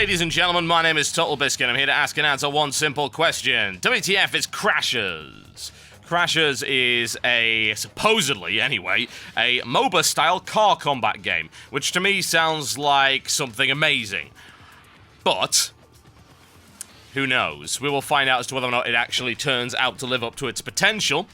Ladies and gentlemen, my name is Totalbiscuit. I'm here to ask and answer one simple question. WTF is Crashers? Crashers is supposedly anyway, a MOBA-style car combat game, which to me sounds like something amazing. But who knows? We will find out as to whether or not it actually turns out to live up to its potential.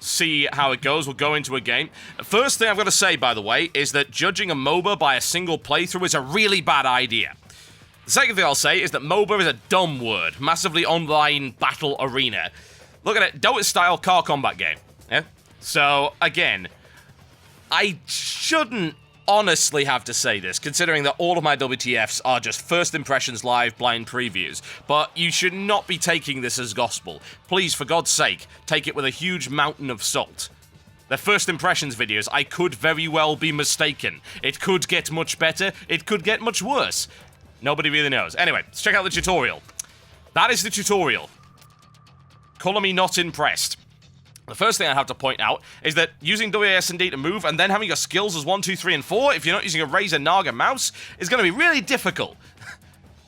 See how it goes. We'll go into a game. First thing I've got to say, by the way, is that judging a MOBA by a single playthrough is a really bad idea. The second thing I'll say is that MOBA is a dumb word. Massively online battle arena. Look at it. Dota-style car combat game. Yeah? So, again, I shouldn't honestly have to say this, considering that all of my WTFs are just first impressions live blind previews, but you should not be taking this as gospel. Please, for God's sake, take it with a huge mountain of salt. They're first impressions videos. I could very well be mistaken. It could get much better. It could get much worse. Nobody really knows. Anyway, let's check out the tutorial. That is the tutorial. Colour me not impressed. The first thing I have to point out is that using WASD to move and then having your skills as 1, 2, 3, and 4, if you're not using a Razer Naga mouse, is going to be really difficult.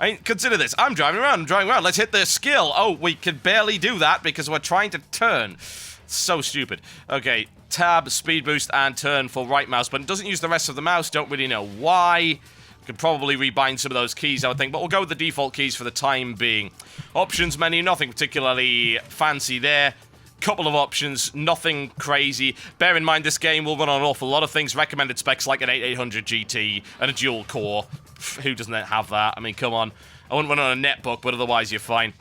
I mean, consider this. I'm driving around. Let's hit the skill. Oh, we can barely do that because we're trying to turn. It's so stupid. Okay, tab, speed boost, and turn for right mouse, but it doesn't use the rest of the mouse. Don't really know why. Could probably rebind some of those keys, I would think, but we'll go with the default keys for the time being. Options menu, nothing particularly fancy there. Couple of options, nothing crazy. Bear in mind, this game will run on an awful lot of things. Recommended specs like an 8800 GT and a dual core. Who doesn't have that? I mean, come on. I wouldn't run on a netbook, but otherwise you're fine.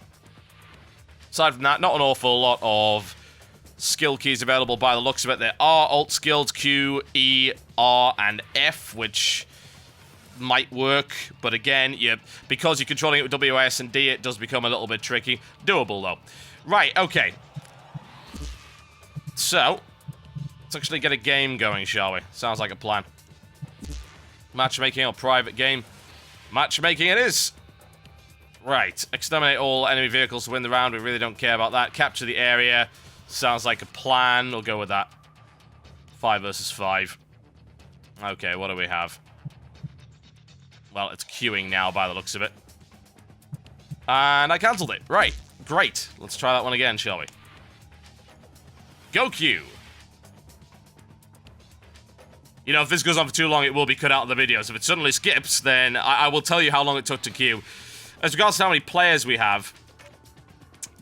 Aside from that, not an awful lot of skill keys available by the looks of it. There are alt skills, Q, E, R, and F, which might work, but again, because you're controlling it with WASD, it does become a little bit tricky. Doable, though. Right, okay. So, let's actually get a game going, shall we? Sounds like a plan. Matchmaking or private game? Matchmaking it is! Right, exterminate all enemy vehicles to win the round. We really don't care about that. Capture the area. Sounds like a plan. We'll go with that. 5 versus 5. Okay, what do we have? Well, it's queuing now by the looks of it. And I cancelled it. Right, great. Let's try that one again, shall we? Go queue. You know, if this goes on for too long, it will be cut out of the video. So if it suddenly skips, then I will tell you how long it took to queue. As regards to how many players we have,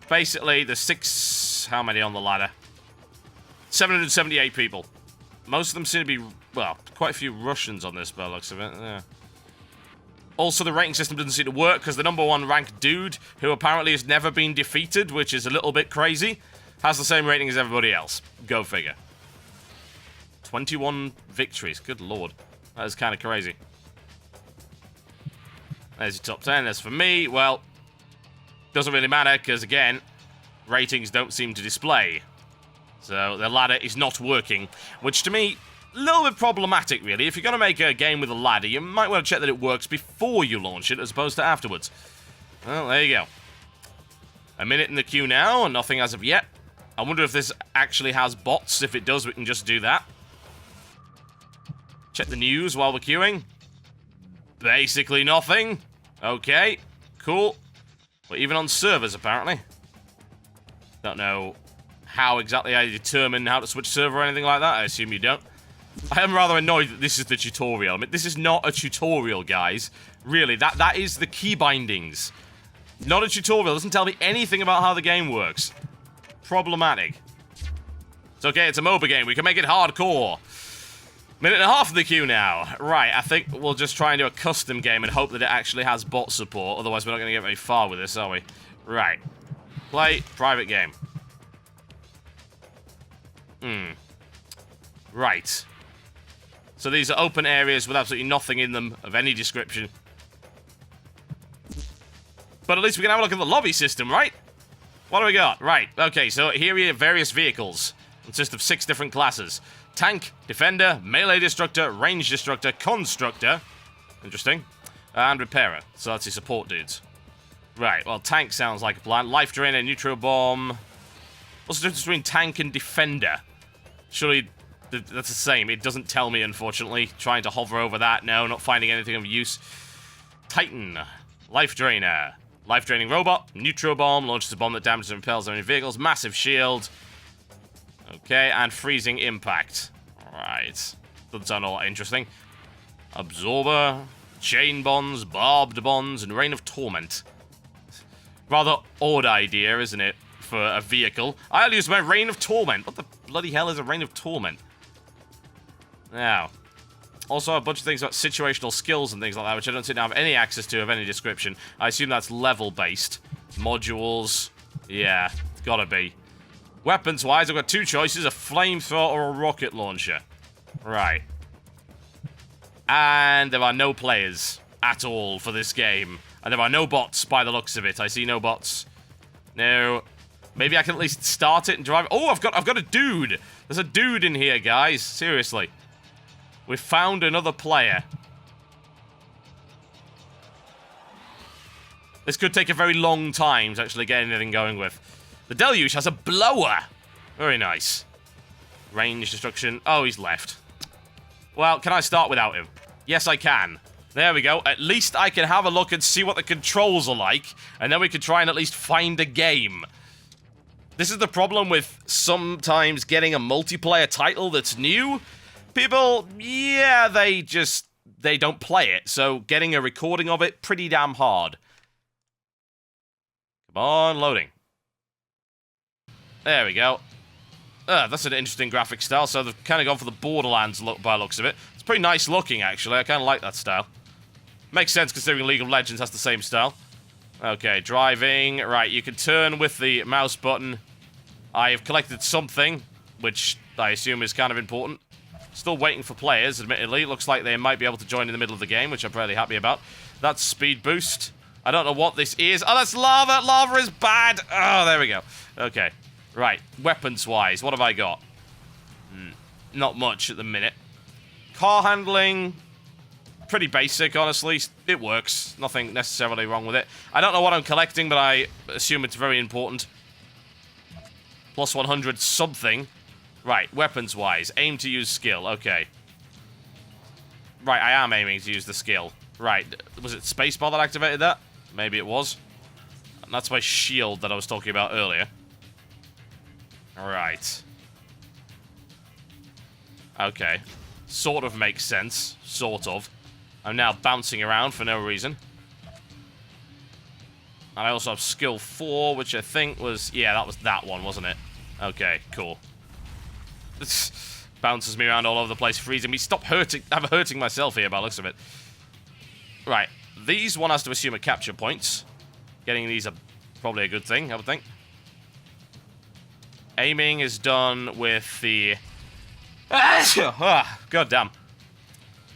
basically, there's 6... How many on the ladder? 778 people. Most of them seem to be, well, quite a few Russians on this, by the looks of it. Yeah. Also, the rating system doesn't seem to work because the #1 ranked dude, who apparently has never been defeated, which is a little bit crazy, has the same rating as everybody else. Go figure. 21 victories. Good lord. That is kind of crazy. There's your top 10. As for me, well, doesn't really matter because, again, ratings don't seem to display. So the ladder is not working, which to me, a little bit problematic, really. If you're going to make a game with a ladder, you might want to check that it works before you launch it as opposed to afterwards. Well, there you go. A minute in the queue now, and nothing as of yet. I wonder if this actually has bots. If it does, we can just do that. Check the news while we're queuing. Basically nothing. Okay, cool. But even on servers, apparently. Don't know how exactly I determine how to switch server or anything like that. I assume you don't. I am rather annoyed that this is the tutorial. I mean, this is not a tutorial, guys. Really, that is the key bindings. Not a tutorial. It doesn't tell me anything about how the game works. Problematic. It's okay, it's a MOBA game. We can make it hardcore. Minute and a half of the queue now. Right, I think we'll just try and do a custom game and hope that it actually has bot support. Otherwise, we're not going to get very far with this, are we? Right. Play private game. Right. So these are open areas with absolutely nothing in them of any description. But at least we can have a look at the lobby system, right? What do we got? Right, okay, so here we have various vehicles. Consist of 6 different classes. Tank, Defender, Melee Destructor, Range Destructor, Constructor. Interesting. And Repairer. So that's your support dudes. Right, well, Tank sounds like a plan. Life Drainer, Neutral Bomb. What's the difference between Tank and Defender? Surely that's the same. It doesn't tell me, unfortunately. Trying to hover over that. No, not finding anything of use. Titan. Life Drainer. Life-draining robot. Neutro bomb. Launches a bomb that damages and repels enemy vehicles. Massive shield. Okay, and freezing impact. Alright. Doesn't sound all that interesting. Absorber. Chain bonds. Barbed bonds. And Rain of Torment. Rather odd idea, isn't it? For a vehicle. I'll use my Rain of Torment. What the bloody hell is a Rain of Torment? Now. Also, a bunch of things about situational skills and things like that, which I don't seem to have any access to of any description. I assume that's level-based. Modules. Yeah, it's gotta be. Weapons-wise, I've got two choices, a flamethrower or a rocket launcher. Right. And there are no players at all for this game. And there are no bots by the looks of it. I see no bots. No. Maybe I can at least start it and drive. Oh, I've got a dude. There's a dude in here, guys. Seriously. We've found another player. This could take a very long time to actually get anything going with. The Deluge has a blower. Very nice. Range destruction. Oh, he's left. Well, can I start without him? Yes, I can. There we go. At least I can have a look and see what the controls are like, and then we can try and at least find a game. This is the problem with sometimes getting a multiplayer title that's new. People, yeah, they don't play it, so getting a recording of it, pretty damn hard. Come on, loading. There we go. That's an interesting graphic style, so they've kind of gone for the Borderlands look by the looks of it. It's pretty nice looking, actually. I kind of like that style. Makes sense considering League of Legends has the same style. Okay, driving. Right, you can turn with the mouse button. I have collected something, which I assume is kind of important. Still waiting for players, admittedly. Looks like they might be able to join in the middle of the game, which I'm fairly happy about. That's speed boost. I don't know what this is. Oh, that's lava! Lava is bad! Oh, there we go. Okay. Right, weapons-wise, what have I got? Not much at the minute. Car handling... pretty basic, honestly. It works. Nothing necessarily wrong with it. I don't know what I'm collecting, but I assume it's very important. Plus 100 something. Right, weapons-wise. Aim to use skill. Okay. Right, I am aiming to use the skill. Right, was it spacebar that activated that? Maybe it was. And that's my shield that I was talking about earlier. Right. Okay. Sort of makes sense. Sort of. I'm now bouncing around for no reason. And I also have skill 4, which I think was... yeah, that was that one, wasn't it? Okay, cool. This bounces me around all over the place, freezing me. Stop hurting. I'm hurting myself here by the looks of it. Right. These one has to assume a capture points. Getting these are probably a good thing, I would think. Aiming is done with the... God damn.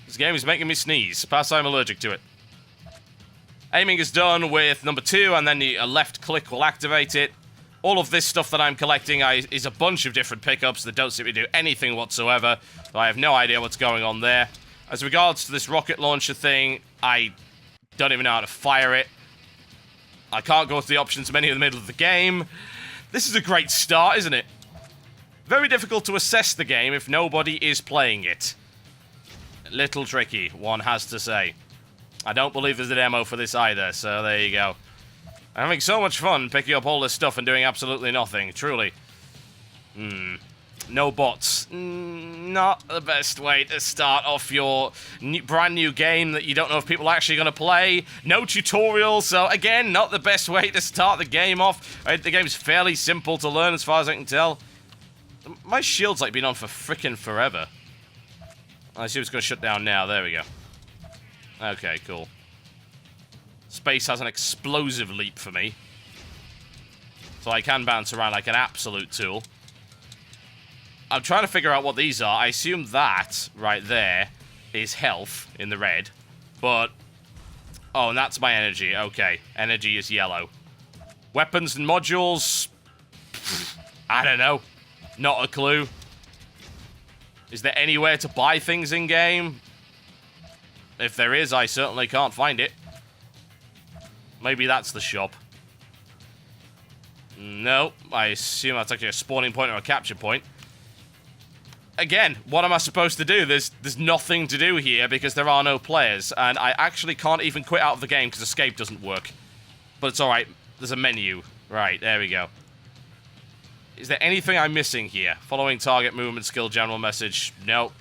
This game is making me sneeze. Perhaps I'm allergic to it. Aiming is done with number 2, and then the left click will activate it. All of this stuff that I'm collecting is a bunch of different pickups that don't seem to do anything whatsoever. So I have no idea what's going on there. As regards to this rocket launcher thing, I don't even know how to fire it. I can't go to the options menu in the middle of the game. This is a great start, isn't it? Very difficult to assess the game if nobody is playing it. Little tricky, one has to say. I don't believe there's a demo for this either, so there you go. I'm having so much fun picking up all this stuff and doing absolutely nothing, truly. No bots. Not the best way to start off your brand new game that you don't know if people are actually going to play. No tutorial, so again, not the best way to start the game off. The game's fairly simple to learn as far as I can tell. My shield's like been on for frickin' forever. I see it's going to shut down now. There we go. Okay, cool. Space has an explosive leap for me. So I can bounce around like an absolute tool. I'm trying to figure out what these are. I assume that, right there, is health in the red. But... oh, and that's my energy. Okay. Energy is yellow. Weapons and modules... I don't know. Not a clue. Is there anywhere to buy things in-game? If there is, I certainly can't find it. Maybe that's the shop. No, I assume that's actually a spawning point or a capture point. again, what am I supposed to do? There's nothing to do here because there are no players, and I actually can't even quit out of the game because escape doesn't work. But it's alright, there's a menu. Right, there we go. Is there anything I'm missing here? Following target movement skill general message. No.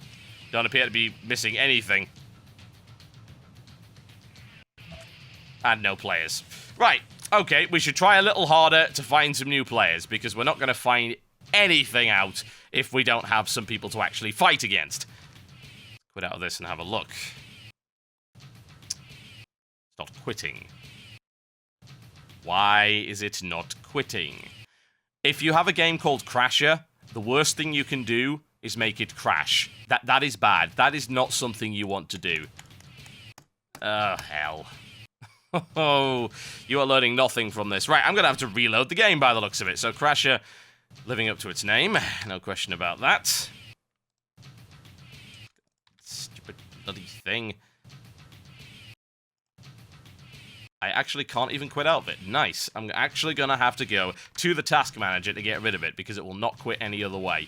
Don't appear to be missing anything. And no players. Right, okay, we should try a little harder to find some new players because we're not going to find anything out if we don't have some people to actually fight against. Quit out of this and have a look. It's not quitting. Why is it not quitting? If you have a game called Crasher, the worst thing you can do is make it crash. That is bad. That is not something you want to do. Oh, hell. Oh, you are learning nothing from this. Right, I'm going to have to reload the game by the looks of it. So Crasher, living up to its name. No question about that. Stupid bloody thing. I actually can't even quit out of it. Nice. I'm actually going to have to go to the task manager to get rid of it because it will not quit any other way.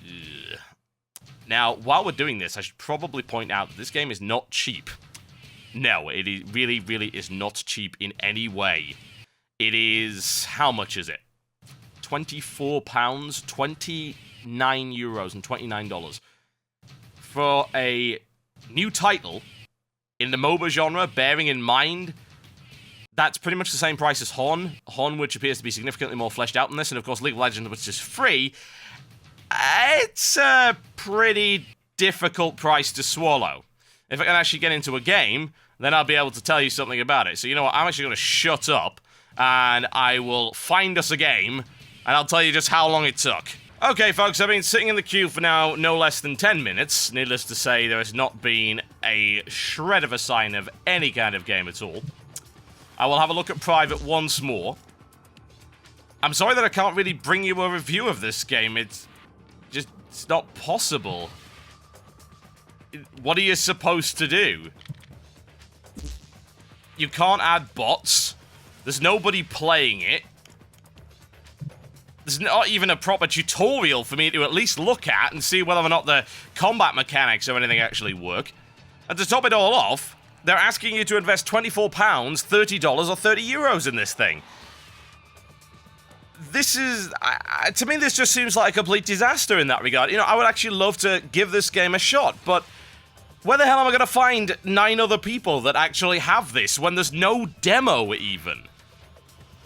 Ugh. Now, while we're doing this, I should probably point out that this game is not cheap. No, it really, really is not cheap in any way. It is... how much is it? £24, €29 and $29. For a new title... in the MOBA genre, bearing in mind, that's pretty much the same price as Hon, which appears to be significantly more fleshed out than this, and of course League of Legends, which is free. It's a pretty difficult price to swallow. If I can actually get into a game, then I'll be able to tell you something about it. So you know what, I'm actually going to shut up, and I will find us a game, and I'll tell you just how long it took. Okay, folks, I've been sitting in the queue for now no less than 10 minutes. Needless to say, there has not been a shred of a sign of any kind of game at all. I will have a look at Private once more. I'm sorry that I can't really bring you a review of this game. It's not possible. What are you supposed to do? You can't add bots. There's nobody playing it. There's not even a proper tutorial for me to at least look at and see whether or not the combat mechanics or anything actually work. And to top it all off, they're asking you to invest £24, $30, or €30 in this thing. This is... to me, this just seems like a complete disaster in that regard. You know, I would actually love to give this game a shot, but where the hell am I going to find 9 other people that actually have this when there's no demo even?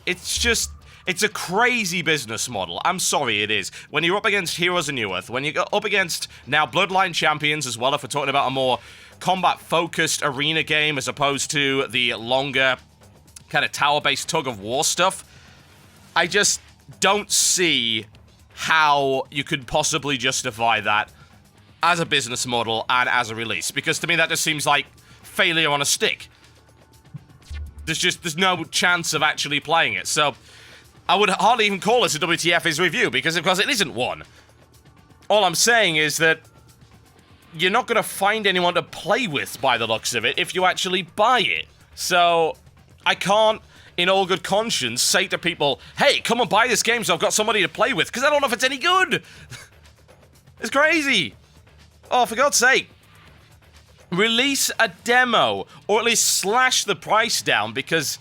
It's just... it's a crazy business model. I'm sorry, it is. When you're up against Heroes of Newerth, when you're up against now Bloodline Champions as well, if we're talking about a more combat-focused arena game as opposed to the longer kind of tower-based tug-of-war stuff, I just don't see how you could possibly justify that as a business model and as a release. Because to me, that just seems like failure on a stick. There's no chance of actually playing it. So I would hardly even call this a WTF is review, because of course it isn't one. All I'm saying is that you're not going to find anyone to play with by the looks of it if you actually buy it. So I can't, in all good conscience, say to people, hey, come and buy this game so I've got somebody to play with, because I don't know if it's any good. It's crazy. Oh, for God's sake. Release a demo, or at least slash the price down, because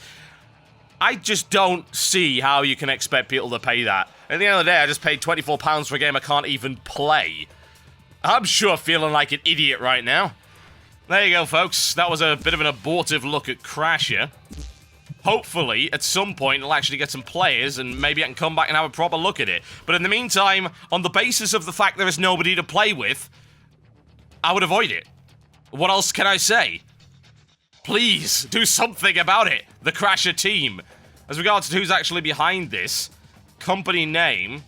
I just don't see how you can expect people to pay that. At the end of the day, I just paid £24 for a game I can't even play. I'm sure feeling like an idiot right now. There you go, folks. That was a bit of an abortive look at Crasher. Hopefully, at some point, it'll actually get some players, and maybe I can come back and have a proper look at it. But in the meantime, on the basis of the fact there is nobody to play with, I would avoid it. What else can I say? Please, do something about it, the Crasher team. As regards to who's actually behind this, company name,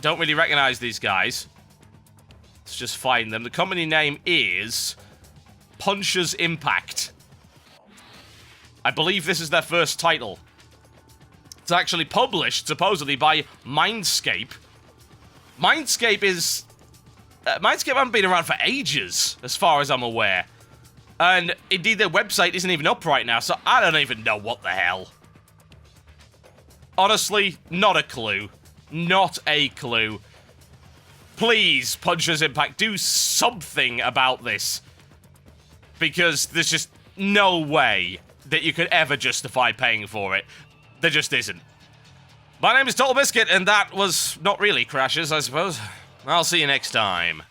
don't really recognize these guys. Let's just find them. The company name is Puncher's Impact. I believe this is their first title. It's actually published, supposedly, by Mindscape. Mindscape is... Mindscape haven't been around for ages, as far as I'm aware. And, indeed, their website isn't even up right now, so I don't even know what the hell. Honestly, not a clue. Not a clue. Please, Puncher's Impact, do something about this. Because there's just no way that you could ever justify paying for it. There just isn't. My name is Totalbiscuit, and that was not really Crashes, I suppose. I'll see you next time.